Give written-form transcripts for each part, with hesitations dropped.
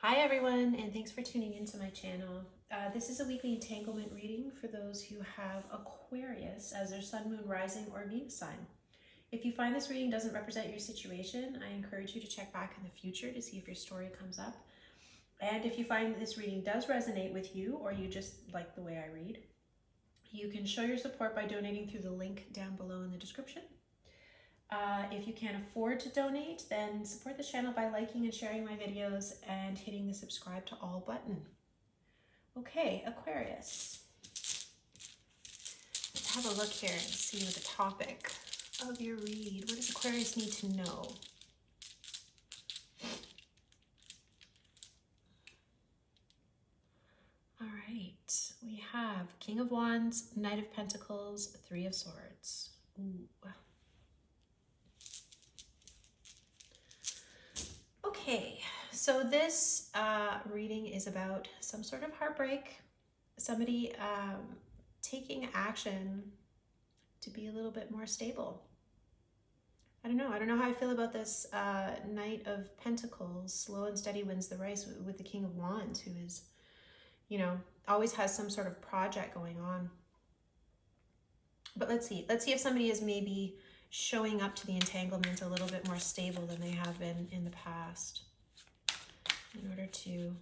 Hi everyone, and thanks for tuning into my channel. This is a weekly entanglement reading for those who have Aquarius as their sun, moon, rising, or Venus sign. If you find this reading doesn't represent your situation, I encourage you to check back in the future to see if your story comes up. And if you find that this reading does resonate with you, or you just like the way I read, you can show your support by donating through the link down below in the description. If you can't afford to donate, then support the channel by liking and sharing my videos and hitting the subscribe to all button. Okay, Aquarius. Let's have a look here and see what the topic of your read. What does Aquarius need to know? All right, we have King of Wands, Knight of Pentacles, Three of Swords. Ooh. Okay, so this reading is about some sort of heartbreak, somebody taking action to be a little bit more stable. I don't know how I feel about this Knight of Pentacles. Slow and steady wins the race with the King of Wands, who is, you know, always has some sort of project going on. But let's see if somebody is maybe showing up to the entanglement a little bit more stable than they have been in the past in order to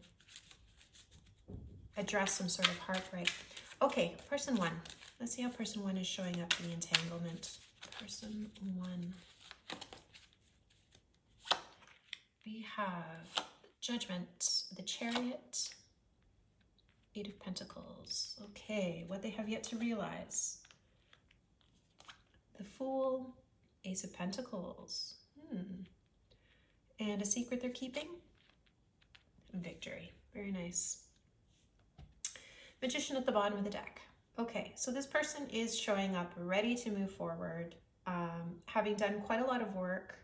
address some sort of heartbreak. Okay, person one. Let's see how person one is showing up to the entanglement. Person one. We have Judgment, the Chariot, Eight of Pentacles. Okay, what they have yet to realize. The Fool, Ace of Pentacles. And a secret they're keeping? Victory. Very nice. Magician at the bottom of the deck. Okay, so this person is showing up ready to move forward, having done quite a lot of work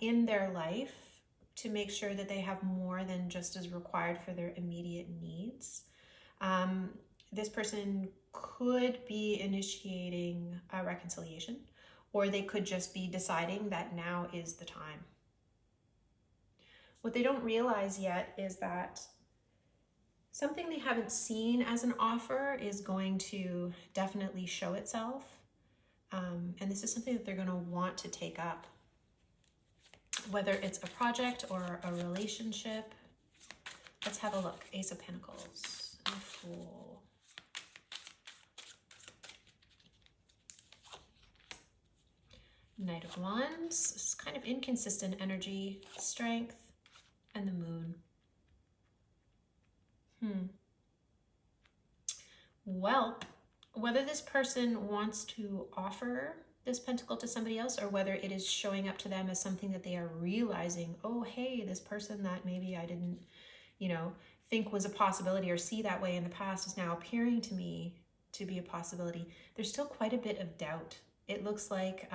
in their life to make sure that they have more than just is required for their immediate needs. This person could be initiating a reconciliation, or they could just be deciding that now is the time. What they don't realize yet is that something they haven't seen as an offer is going to definitely show itself. And this is something that they're going to want to take up. Whether it's a project or a relationship. Let's have a look. Ace of Pentacles. And Fool. Knight of Wands. This is kind of inconsistent energy. Strength. And the Moon. Well, whether this person wants to offer this pentacle to somebody else, or whether it is showing up to them as something that they are realizing, oh, hey, this person that maybe I didn't, think was a possibility or see that way in the past is now appearing to me to be a possibility. There's still quite a bit of doubt. It looks like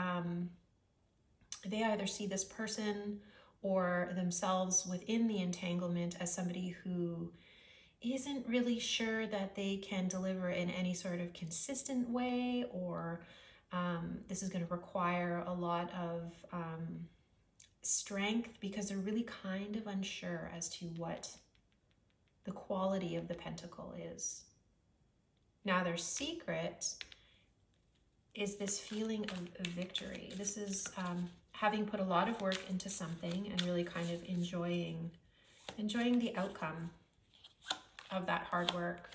they either see this person or themselves within the entanglement as somebody who isn't really sure that they can deliver in any sort of consistent way, or this is going to require a lot of strength because they're really kind of unsure as to what the quality of the pentacle is. Now, their secret is this feeling of victory. This is having put a lot of work into something and really kind of enjoying the outcome of that hard work.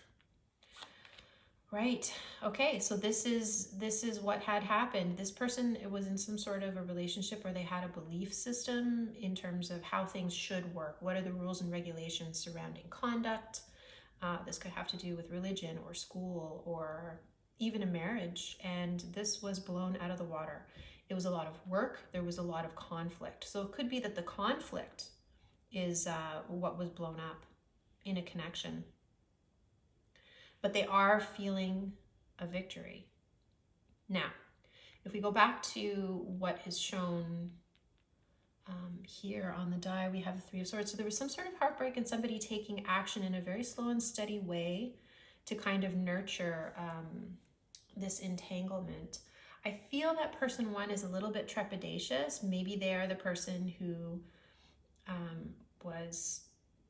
Right. Okay, so this is what had happened. This person, it was in some sort of a relationship where they had a belief system in terms of how things should work. What are the rules and regulations surrounding conduct? This could have to do with religion or school or even a marriage. And this was blown out of the water. It was a lot of work. There was a lot of conflict. So it could be that the conflict is what was blown up in a connection. But they are feeling a victory. Now, if we go back to what is shown here on the die, we have the Three of Swords. So there was some sort of heartbreak and somebody taking action in a very slow and steady way to kind of nurture this entanglement. I feel that person one is a little bit trepidatious. Maybe they are the person who was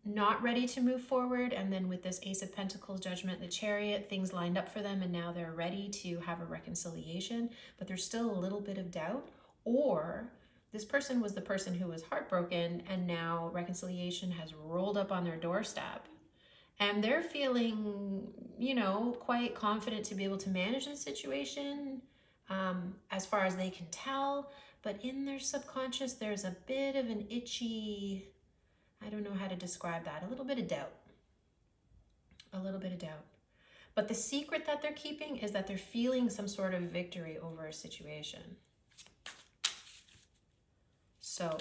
not ready to move forward, and then with this Ace of Pentacles, Judgment, the Chariot, things lined up for them and now they're ready to have a reconciliation, but there's still a little bit of doubt. Or this person was the person who was heartbroken and now reconciliation has rolled up on their doorstep and they're feeling, you know, quite confident to be able to manage the situation as far as they can tell, but in their subconscious there's a bit of an itchy, I don't know how to describe that. A little bit of doubt. A little bit of doubt. But the secret that they're keeping is that they're feeling some sort of victory over a situation. So,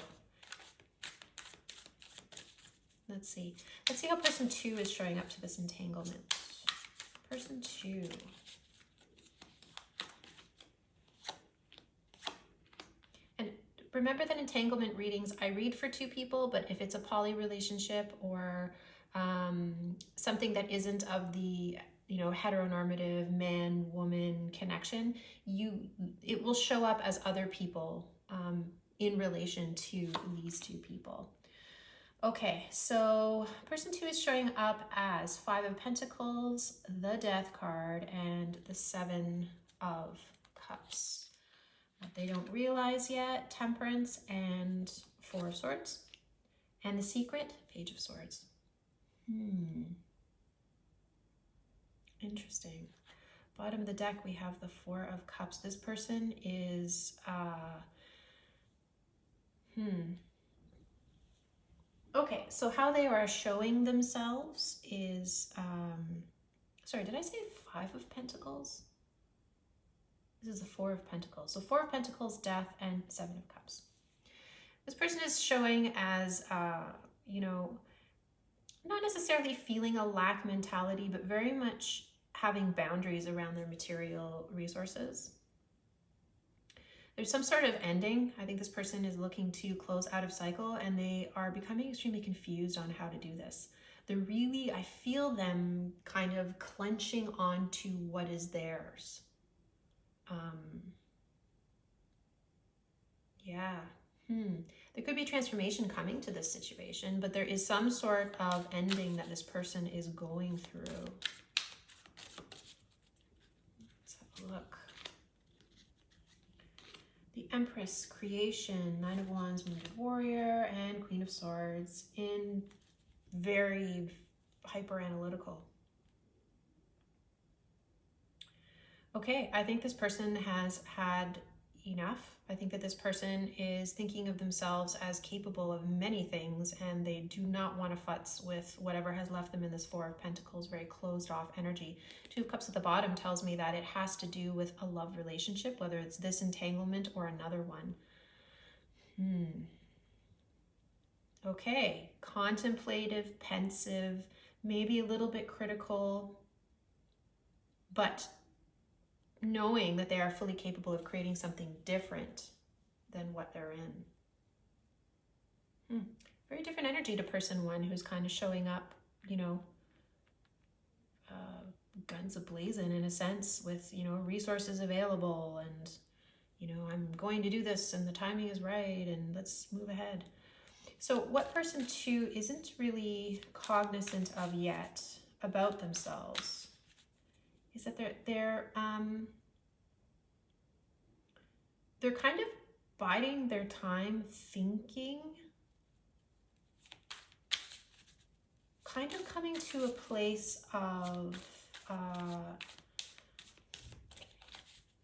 let's see. Let's see how person 2 is showing up to this entanglement. Person 2. Remember that entanglement readings, I read for 2 people, but if it's a poly relationship or something that isn't of the, you know, heteronormative man-woman connection, it will show up as other people in relation to these 2 people. Okay, so person 2 is showing up as 5 of Pentacles, the Death card, and the 7 of Cups. What they don't realize yet, Temperance and 4 of Swords. And the secret, Page of Swords. Interesting. Bottom of the deck, we have the 4 of Cups. This person is, okay, so how they are showing themselves is, sorry, did I say 5 of Pentacles? This is the 4 of Pentacles. So 4 of Pentacles, Death, and 7 of Cups. This person is showing as, you know, not necessarily feeling a lack mentality, but very much having boundaries around their material resources. There's some sort of ending. I think this person is looking to close out of cycle and they are becoming extremely confused on how to do this. I feel them kind of clenching onto what is theirs. There could be transformation coming to this situation, but there is some sort of ending that this person is going through. Let's have a look. The Empress, Creation, 9 of Wands, Wounded Warrior, and Queen of Swords in very hyper analytical. Okay, I think this person has had enough. I think that this person is thinking of themselves as capable of many things and they do not want to futz with whatever has left them in this 4 of Pentacles, very closed off energy. 2 of Cups at the bottom tells me that it has to do with a love relationship, whether it's this entanglement or another one. Okay, contemplative, pensive, maybe a little bit critical, but knowing that they are fully capable of creating something different than what they're in. Very different energy to person 1 who's kind of showing up, you know, guns a-blazing in a sense with, you know, resources available and, you know, I'm going to do this and the timing is right and let's move ahead. So what person 2 isn't really cognizant of yet about themselves is that they're kind of biding their time thinking, kind of coming to a place of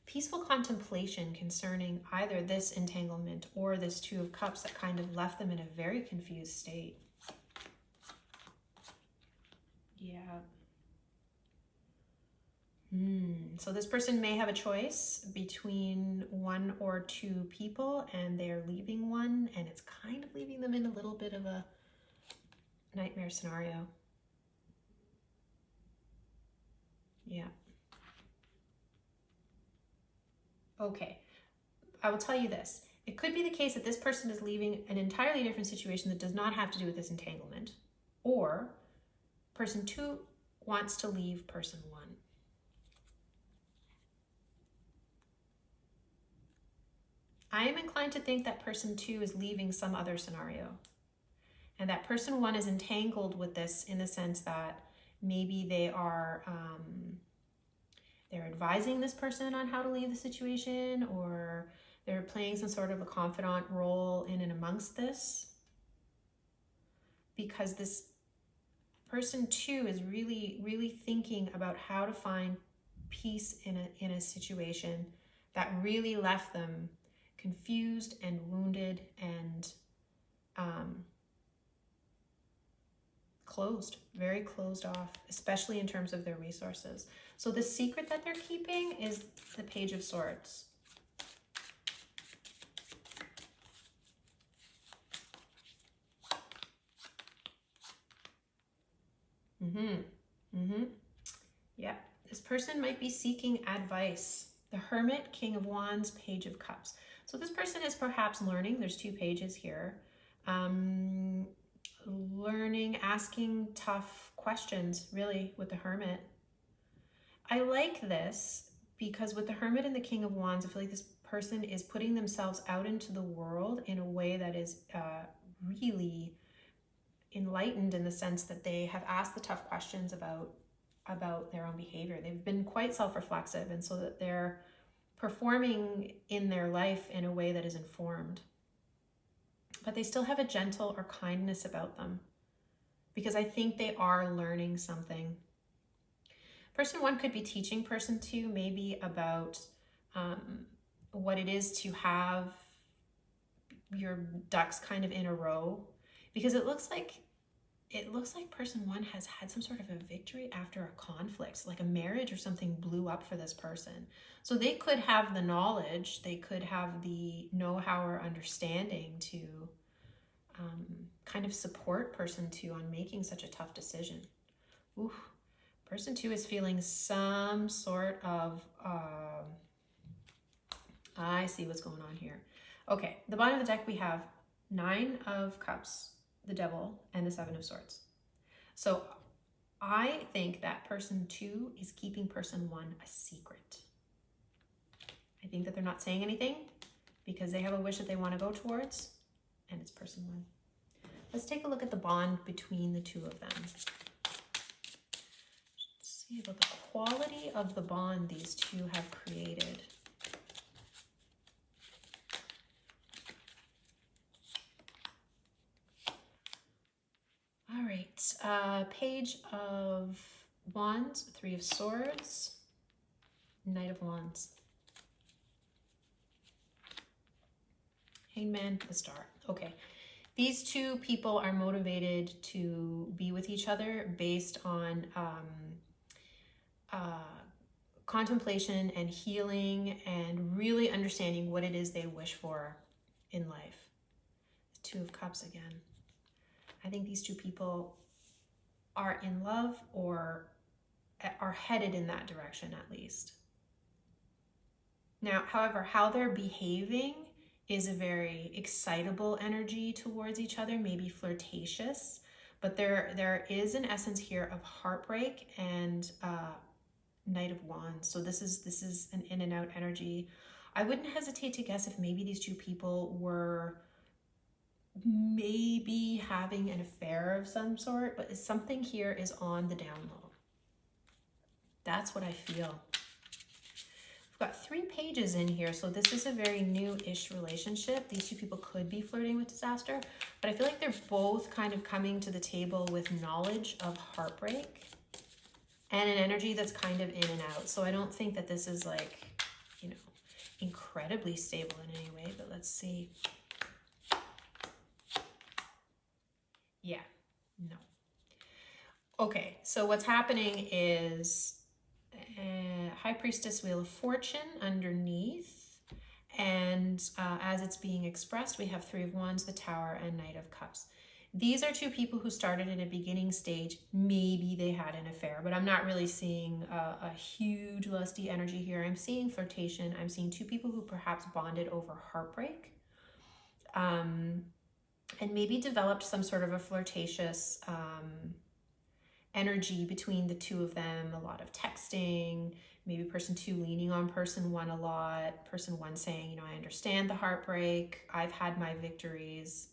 peaceful contemplation concerning either this entanglement or this 2 of Cups that kind of left them in a very confused state. Yeah. So this person may have a choice between 1 or 2 people and they're leaving one and it's kind of leaving them in a little bit of a nightmare scenario. Yeah. Okay. I will tell you this. It could be the case that this person is leaving an entirely different situation that does not have to do with this entanglement, or person 2 wants to leave person 1. I am inclined to think that person 2 is leaving some other scenario. And that person one is entangled with this in the sense that maybe they're advising this person on how to leave the situation, or they're playing some sort of a confidant role in and amongst this, because this person two is really thinking about how to find peace in a situation that really left them confused and wounded and closed, very closed off, especially in terms of their resources. So the secret that they're keeping is the Page of Swords. Yeah, this person might be seeking advice. The Hermit, King of Wands, Page of Cups. So this person is perhaps learning. There's 2 pages here. Learning, asking tough questions, really, with the Hermit. I like this because with the Hermit and the King of Wands, I feel like this person is putting themselves out into the world in a way that is really enlightened, in the sense that they have asked the tough questions about their own behavior. They've been quite self-reflexive, and so that they're performing in their life in a way that is informed. But they still have a gentle or kindness about them, because I think they are learning something. Person one could be teaching person two maybe about what it is to have your ducks kind of in a row, because it looks like person one has had some sort of a victory after a conflict, like a marriage or something blew up for this person. So they could have the knowledge, they could have the know-how or understanding to kind of support person two on making such a tough decision. Ooh, person two is feeling some sort of, I see what's going on here. Okay, the bottom of the deck we have 9 of Cups, the Devil, and the 7 of Swords. So I think that person two is keeping person one a secret. I think that they're not saying anything because they have a wish that they want to go towards, and it's person one. Let's take a look at the bond between the two of them. Let's see about the quality of the bond these two have created. All right, Page of Wands, 3 of Swords, Knight of Wands. Hangman, the Star. Okay, these two people are motivated to be with each other based on contemplation and healing and really understanding what it is they wish for in life. 2 of Cups again. I think these two people are in love or are headed in that direction at least. Now, however, how they're behaving is a very excitable energy towards each other, maybe flirtatious, but there is an essence here of heartbreak and Knight of Wands. So this is an in and out energy. I wouldn't hesitate to guess if maybe these two people were maybe having an affair of some sort, but something here is on the down low. That's what I feel. We've got 3 pages in here, so this is a very new-ish relationship. These two people could be flirting with disaster, but I feel like they're both kind of coming to the table with knowledge of heartbreak and an energy that's kind of in and out. So I don't think that this is like, you know, incredibly stable in any way, but let's see. Yeah, no. Okay, so what's happening is High Priestess, Wheel of Fortune underneath, and as it's being expressed, we have 3 of Wands, the Tower, and Knight of Cups. These are 2 people who started in a beginning stage. Maybe they had an affair, but I'm not really seeing a huge lusty energy here. I'm seeing flirtation. I'm seeing 2 people who perhaps bonded over heartbreak. And maybe developed some sort of a flirtatious energy between the 2 of them, a lot of texting, maybe person 2 leaning on person 1 a lot, person 1 saying, you know, I understand the heartbreak, I've had my victories.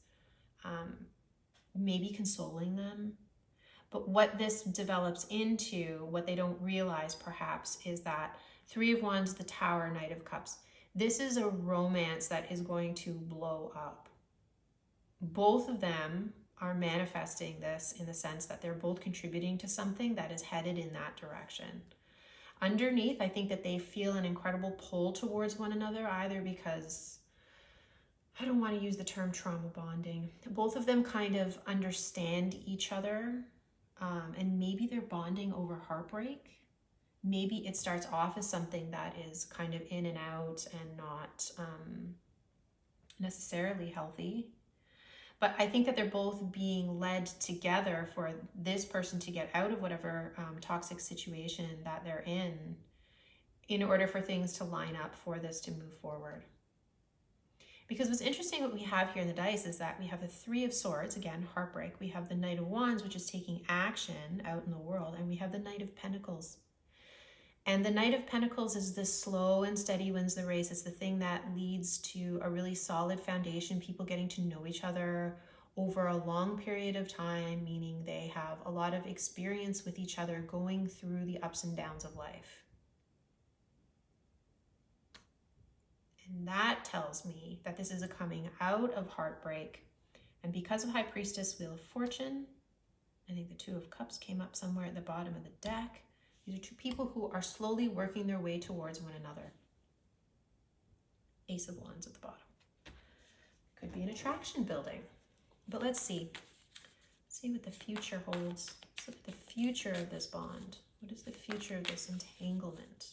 maybe consoling them. But what this develops into, what they don't realize perhaps, is that Three of Wands, the Tower, Knight of Cups. This is a romance that is going to blow up. Both of them are manifesting this in the sense that they're both contributing to something that is headed in that direction. Underneath, I think that they feel an incredible pull towards one another, either because, I don't want to use the term trauma bonding. Both of them kind of understand each other, and maybe they're bonding over heartbreak. Maybe it starts off as something that is kind of in and out and not necessarily healthy. But I think that they're both being led together for this person to get out of whatever toxic situation that they're in order for things to line up for this to move forward. Because what's interesting, what we have here in the dice is that we have the Three of Swords, again, heartbreak. We have the Knight of Wands, which is taking action out in the world. And we have the Knight of Pentacles. And the Knight of Pentacles is the slow and steady wins the race. It's the thing that leads to a really solid foundation, people getting to know each other over a long period of time, meaning they have a lot of experience with each other going through the ups and downs of life. And that tells me that this is a coming out of heartbreak. And because of High Priestess, Wheel of Fortune, I think the Two of Cups came up somewhere at the bottom of the deck. These are two people who are slowly working their way towards one another. Ace of Wands at the bottom. Could be an attraction building. But let's see. Let's see what the future holds. Let's look at the future of this bond. What is the future of this entanglement?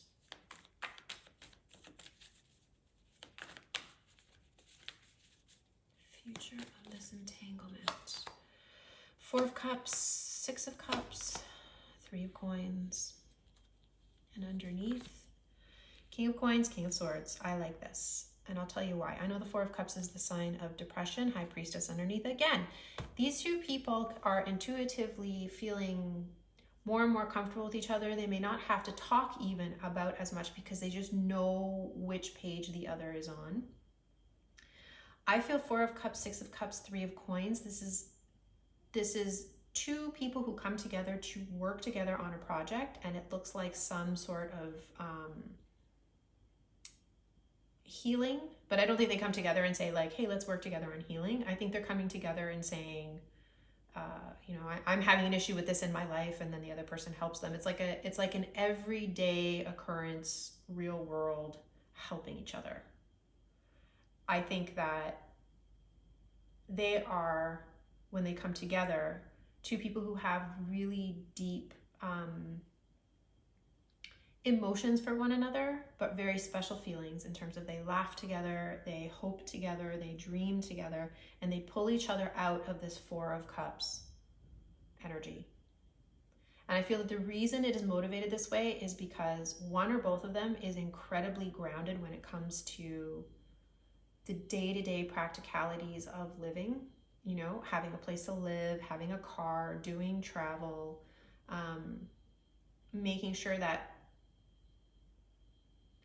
Future of this entanglement. Four of Cups, Six of Cups, Three of Coins. And underneath, King of Coins, King of Swords. I like this. And I'll tell you why. I know the Four of Cups is the sign of depression, High Priestess underneath. Again, these two people are intuitively feeling more and more comfortable with each other. They may not have to talk even about as much because they just know which page the other is on. I feel Four of Cups, Six of Cups, Three of Coins. This is two people who come together to work together on a project, and it looks like some sort of healing, but I don't think they come together and say like, hey, let's work together on healing. I think they're coming together and saying, I'm having an issue with this in my life, and then the other person helps them. It's like an everyday occurrence, real world, helping each other. I think that they are, when they come together, two people who have really deep emotions for one another, but very special feelings in terms of they laugh together, they hope together, they dream together, and they pull each other out of this Four of Cups energy. And I feel that the reason it is motivated this way is because one or both of them is incredibly grounded when it comes to the day-to-day practicalities of living. You know, having a place to live, having a car, doing travel, making sure that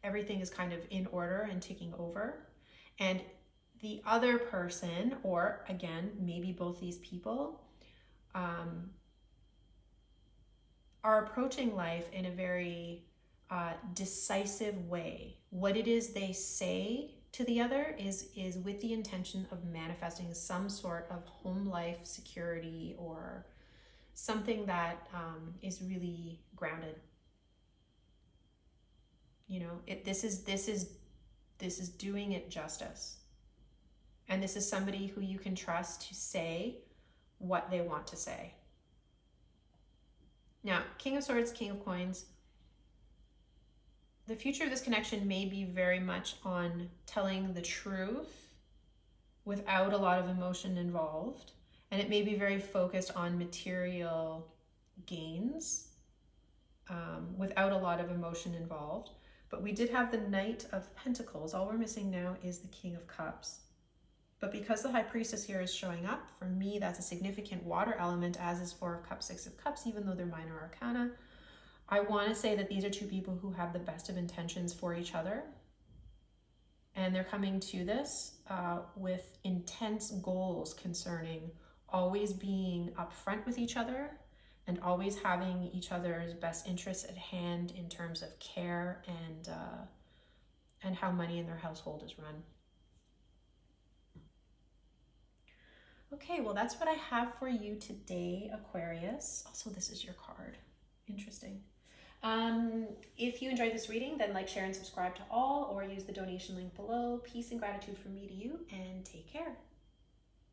everything is kind of in order and ticking over. And the other person, or again, maybe both these people, are approaching life in a very decisive way. What it is they say to the other is with the intention of manifesting some sort of home life security or something that is really grounded. You know, this is doing it justice. And this is somebody who you can trust to say what they want to say. Now, King of Swords, King of Coins. The future of this connection may be very much on telling the truth without a lot of emotion involved. And it may be very focused on material gains without a lot of emotion involved. But we did have the Knight of Pentacles. All we're missing now is the King of Cups. But because the High Priestess here is showing up, for me, that's a significant water element, as is Four of Cups, Six of Cups, even though they're minor arcana. I want to say that these are two people who have the best of intentions for each other. And they're coming to this with intense goals concerning always being upfront with each other and always having each other's best interests at hand in terms of care and how money in their household is run. Okay, well, that's what I have for you today, Aquarius. Also, this is your card. Interesting. If you enjoyed this reading, then like, share, and subscribe to all, or use the donation link below. Peace and gratitude from me to you, and take care.